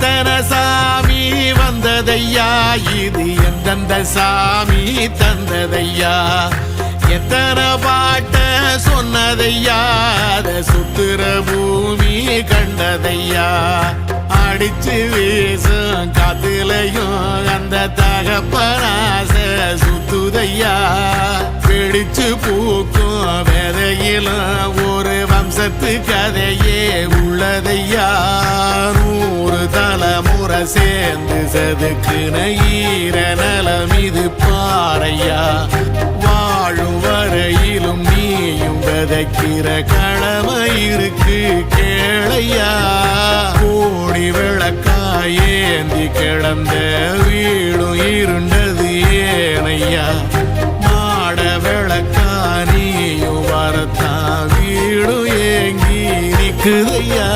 எத்தனை சாமி வந்ததையா, இது எந்தெந்த சாமி தந்ததையா, எத்தனை பாட்ட சொன்னதையா, அத சுத்துற பூமி கண்டதையா, அடிச்சு வீசும் காத்துலையும் அந்த தகப்பனாச சுத்துதையா, பிடிச்சு பூக்கும் விதையிலும் ஒரு வம்சத்து கதையே உள்ளதையா, 100 தலைமுறை சேர்ந்து செதுக்குன ஈர நலம் இது பாறையா, வாழும் வரையிலும் நீயும் விதைக்கிற கடமை இருக்கு கேளையா, கோடி விளக்காயேந்தி கிடந்த வீடும் இருண்டது ஏனையா, மாட விளக்கா நீயும் வரத்தா வீடும் ஏங்கி நிக்குதையா.